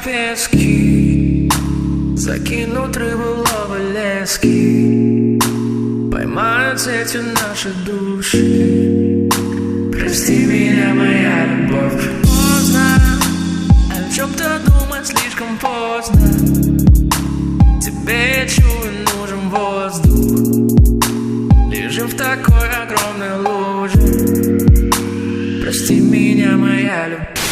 пески, закинут рыбу ловы лески, поймают сетью наши души. Прости меня, моя любовь. Поздно о чем-то думать, слишком поздно. Тебе, я чую, нужен воздух. Лежим в такой огромной луже. Прости меня, моя любовь.